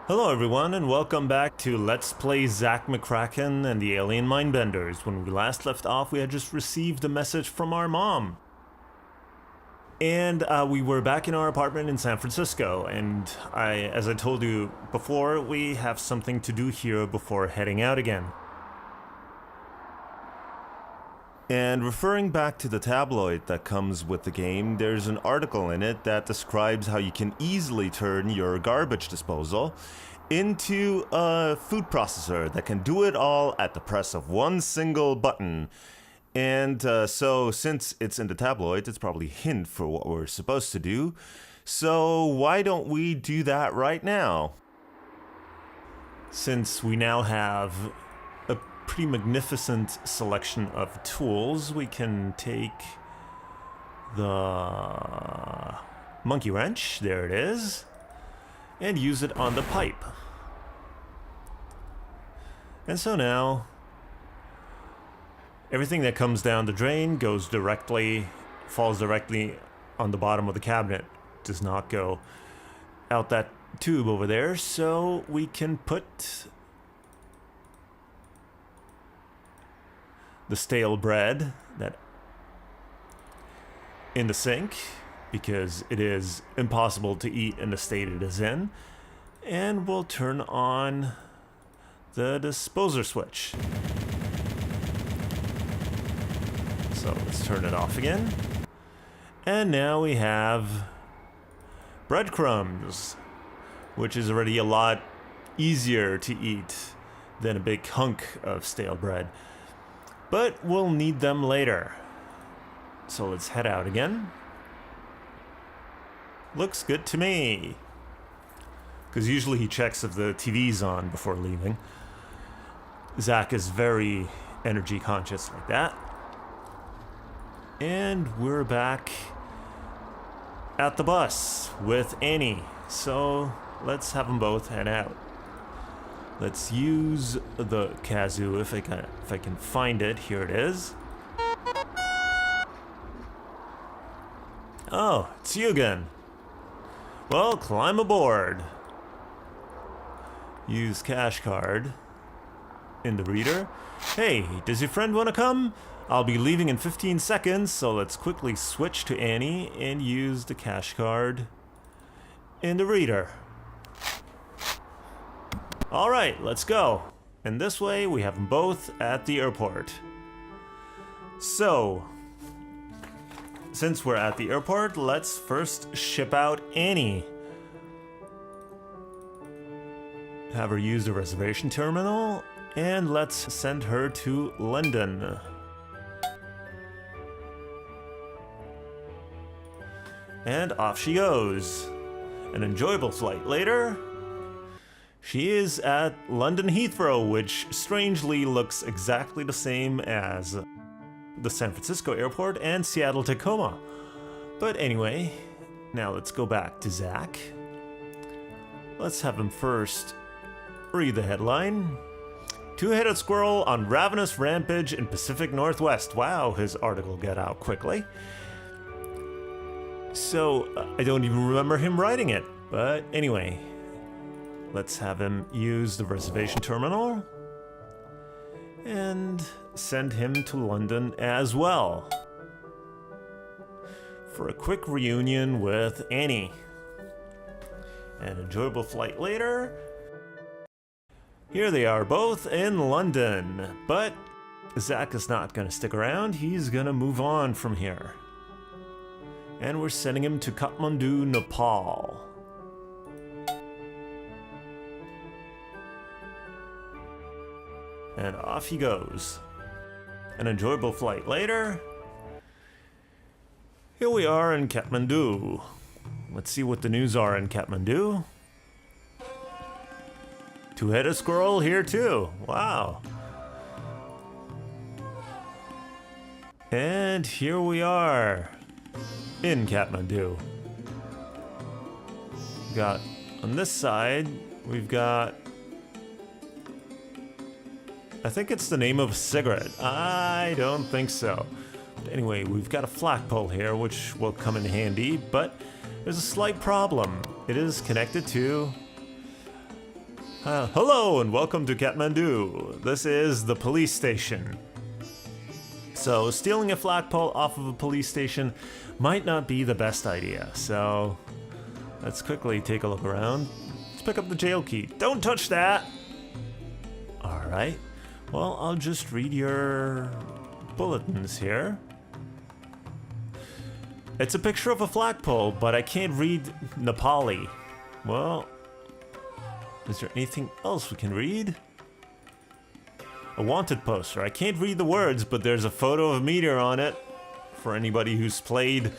Hello everyone and welcome back to Let's Play Zak McKracken and the Alien Mindbenders. When we last left off, we had just received a message from our mom. And we were back in our apartment in San Francisco, and as I told you before, we have something to do here before heading out again. And referring back to the tabloid that comes with the game, there's an article in it that describes how you can easily turn your garbage disposal into a food processor that can do it all at the press of one single button. And so since it's in the tabloid, it's probably a hint for what we're supposed to do. So why don't we do that right now? Since we now have pretty magnificent selection of tools, we can take the monkey wrench, there it is, and use it on the pipe. And so now everything that comes down the drain falls directly on the bottom of the cabinet. Does not go out that tube over there, so we can put the stale bread in the sink, because it is impossible to eat in the state it is in, and we'll turn on the disposer switch. So let's turn it off again, and now we have breadcrumbs, which is already a lot easier to eat than a big hunk of stale bread. But we'll need them later. So let's head out again. Looks good to me. Because usually he checks if the TV's on before leaving. Zak is very energy conscious like that. And we're back at the bus with Annie. So let's have them both head out. Let's use the kazoo if I can find it. Here it is. Oh, it's you again. Well, climb aboard. Use cash card in the reader. Hey, does your friend want to come? I'll be leaving in 15 seconds, so let's quickly switch to Annie and use the cash card in the reader. Alright, let's go. And this way we have them both at the airport. So, since we're at the airport, let's first ship out Annie. Have her use the reservation terminal, and let's send her to London. And off she goes. An enjoyable flight later. She is at London Heathrow, which strangely looks exactly the same as the San Francisco airport and Seattle Tacoma. But anyway, now let's go back to Zak. Let's have him first read the headline. Two-headed squirrel on ravenous rampage in Pacific Northwest. Wow, his article got out quickly. So, I don't even remember him writing it. But anyway, let's have him use the reservation terminal and send him to London as well for a quick reunion with Annie. An enjoyable flight later. Here they are both in London, but Zak is not going to stick around. He's going to move on from here. And we're sending him to Kathmandu, Nepal. And off he goes. An enjoyable flight later. Here we are in Kathmandu. Let's see what the news are in Kathmandu. Two-headed squirrel here too. Wow. And here we are in Kathmandu. Got on this side, we've got, I think it's the name of a cigarette. I don't think so. But anyway, we've got a flagpole here, which will come in handy, but there's a slight problem. It is connected to Hello and welcome to Kathmandu. This is the police station. So stealing a flagpole off of a police station might not be the best idea. So let's quickly take a look around. Let's pick up the jail key. Don't touch that! Alright. Well, I'll just read your bulletins here. It's a picture of a flagpole, but I can't read Nepali. Well, is there anything else we can read? A wanted poster. I can't read the words, but there's a photo of a meteor on it. For anybody who's played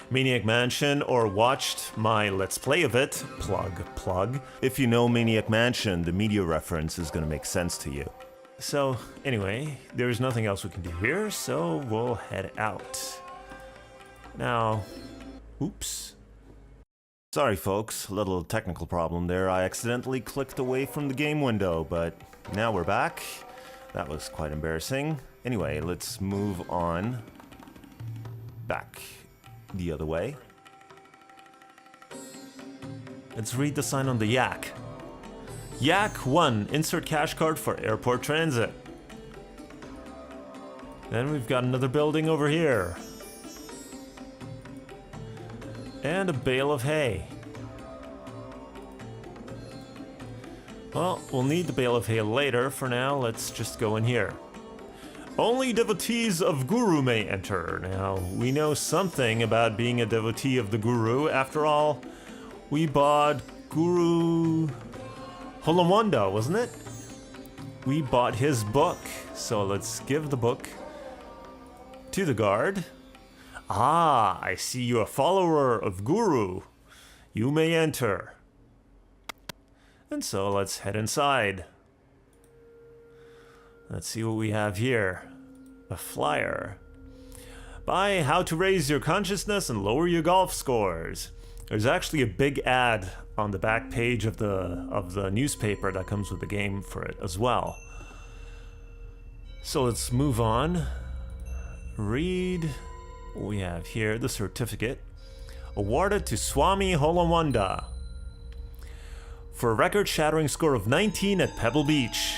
Maniac Mansion or watched my Let's Play of it, plug. If you know Maniac Mansion, the meteor reference is gonna make sense to you. So, anyway, there's nothing else we can do here, so we'll head out. Now, oops. Sorry folks, a little technical problem there. I accidentally clicked away from the game window, but now we're back. That was quite embarrassing. Anyway, let's move on back the other way. Let's read the sign on the yak. Yak 1, insert cash card for airport transit. Then we've got another building over here. And a bale of hay. Well, we'll need the bale of hay later. For now, let's just go in here. Only devotees of Guru may enter. Now, we know something about being a devotee of the Guru. After all, we bought Guru Holomwanda, wasn't it? We bought his book. So let's give the book to the guard. Ah, I see you're a follower of Guru. You may enter. And so let's head inside. Let's see what we have here. A flyer. Buy How to Raise Your Consciousness and Lower Your Golf Scores. There's actually a big ad on the back page of the newspaper that comes with the game for it as well. So let's move on. Read. We have here the certificate awarded to Swami Holomwanda for a record-shattering score of 19 at Pebble Beach.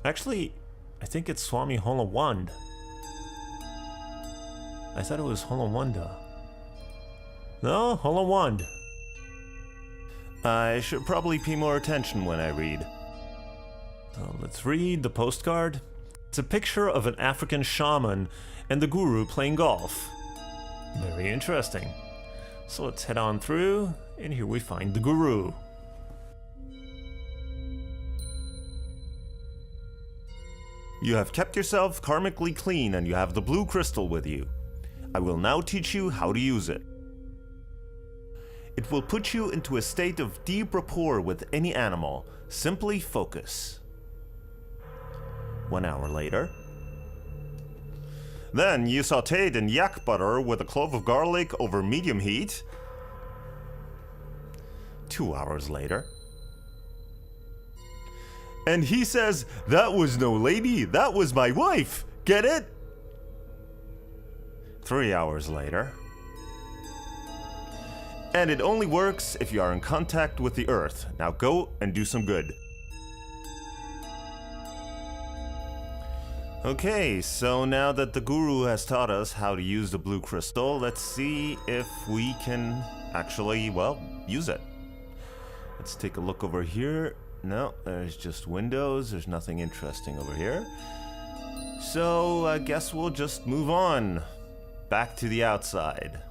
Actually, I think it's Swami Holomwand. I thought it was Holomwanda. No, Holomwand. I should probably pay more attention when I read. So let's read the postcard. It's a picture of an African shaman and the Guru playing golf. Very interesting. So let's head on through, and here we find the Guru. You have kept yourself karmically clean and you have the blue crystal with you. I will now teach you how to use it. It will put you into a state of deep rapport with any animal. Simply focus. 1 hour later. Then you sauteed in yak butter with a clove of garlic over medium heat. 2 hours later. And he says, "That was no lady, that was my wife. Get it?" 3 hours later. And it only works if you are in contact with the earth. Now go and do some good. Okay, so now that the Guru has taught us how to use the blue crystal, let's see if we can actually, well, use it. Let's take a look over here. No, there's just windows. There's nothing interesting over here. So I guess we'll just move on back to the outside.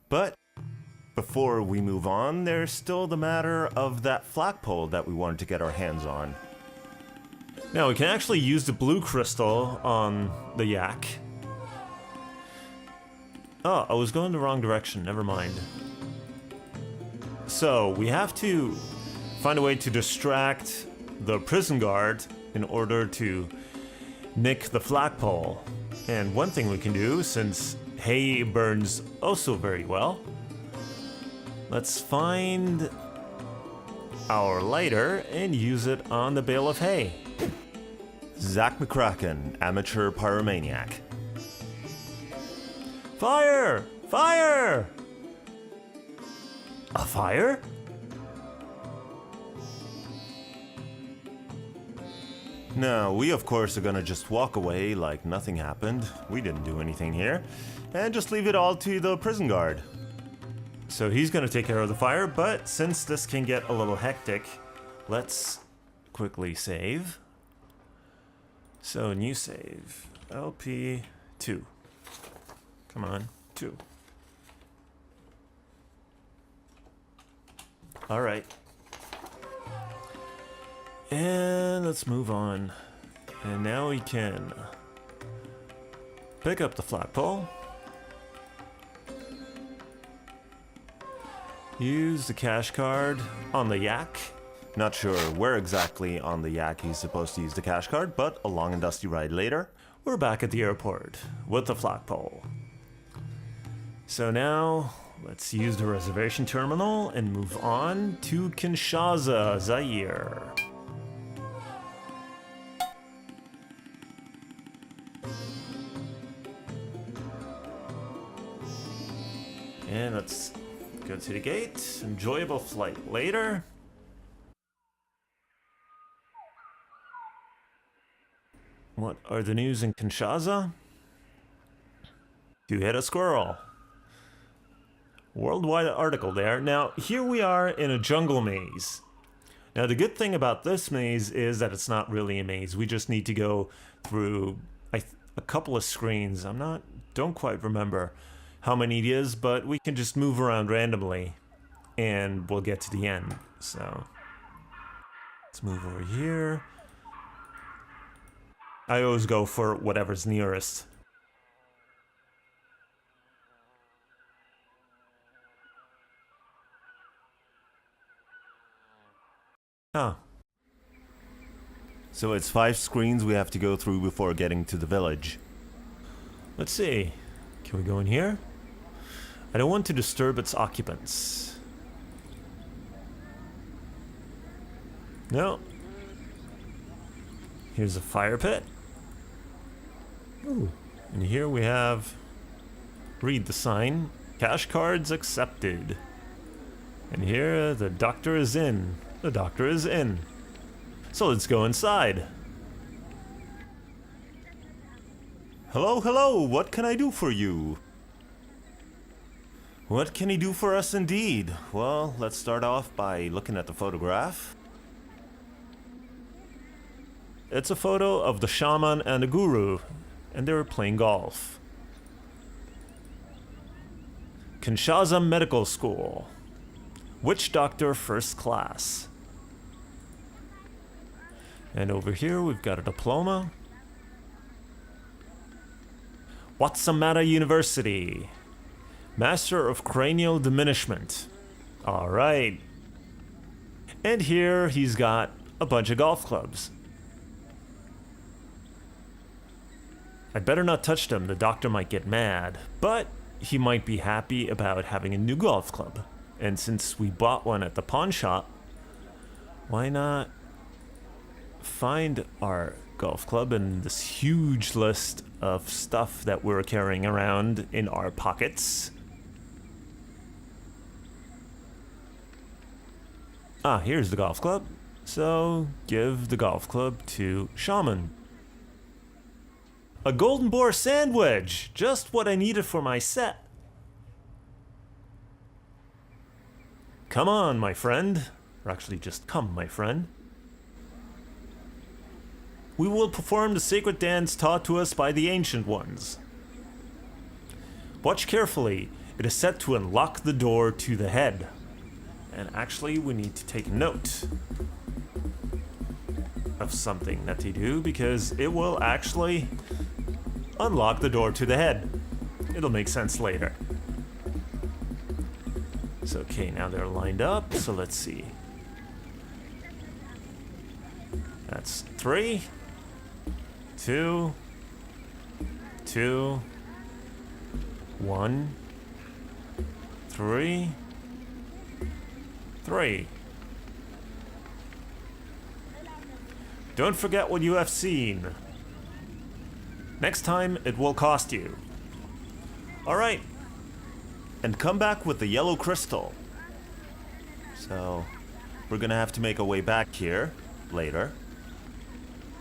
But before we move on, there's still the matter of that flagpole that we wanted to get our hands on. Now we can actually use the blue crystal on the yak. Oh, I was going the wrong direction, never mind. So we have to find a way to distract the prison guard in order to nick the flagpole. And one thing we can do, since hay burns also very well, let's find our lighter and use it on the bale of hay. Zak McKracken, amateur pyromaniac. Fire! Fire! A fire? Now, we of course are gonna just walk away like nothing happened. We didn't do anything here. And just leave it all to the prison guard. So he's gonna take care of the fire, but since this can get a little hectic, let's quickly save. So new save, LP 2. Come on, 2. All right. And let's move on. And now we can pick up the flagpole. Use the cash card on the yak. Not sure where exactly on the yak he's supposed to use the cash card, but a long and dusty ride later, we're back at the airport with the flagpole. So now, let's use the reservation terminal and move on to Kinshasa, Zaire. And let's go to the gate. Enjoyable flight later. What are the news in Kinshasa? You hit a squirrel. Worldwide article there. Now, here we are in a jungle maze. Now, the good thing about this maze is that it's not really a maze. We just need to go through a couple of screens. Don't quite remember how many it is, but we can just move around randomly and we'll get to the end. So let's move over here. I always go for whatever's nearest. Oh. So it's 5 screens we have to go through before getting to the village. Let's see. Can we go in here? I don't want to disturb its occupants. No. Here's a fire pit. Ooh. And here we have... Read the sign. Cash cards accepted. And here, the doctor is in. The doctor is in. So let's go inside. Hello, hello, what can I do for you? What can he do for us indeed? Well, let's start off by looking at the photograph. It's a photo of the shaman and the guru, and they were playing golf. Kinshasa Medical School. Witch Doctor First Class. And over here we've got a diploma. Watsamata University. Master of Cranial Diminishment. Alright. And here he's got a bunch of golf clubs. I'd better not touch them, the doctor might get mad. But he might be happy about having a new golf club. And since we bought one at the pawn shop, why not find our golf club in this huge list of stuff that we're carrying around in our pockets? Ah, here's the golf club. So, give the golf club to Shaman. A golden boar sandwich! Just what I needed for my set. Come on, my friend. Or actually, just come, my friend. We will perform the sacred dance taught to us by the ancient ones. Watch carefully. It is set to unlock the door to the head. And actually, we need to take note of something that they do, because it will actually unlock the door to the head. It'll make sense later. So, okay, now they're lined up, so let's see. That's 3, 2, 2, 1, 3, 3. Don't forget what you have seen. Next time, it will cost you. Alright. And come back with the yellow crystal. So we're gonna have to make our way back here later.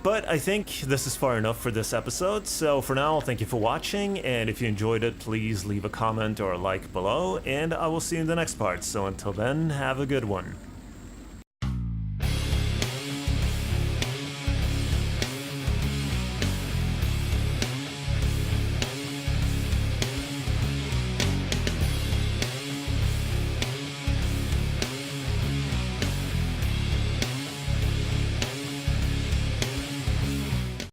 But I think this is far enough for this episode, so for now, thank you for watching, and if you enjoyed it, please leave a comment or a like below, and I will see you in the next part. So until then, have a good one.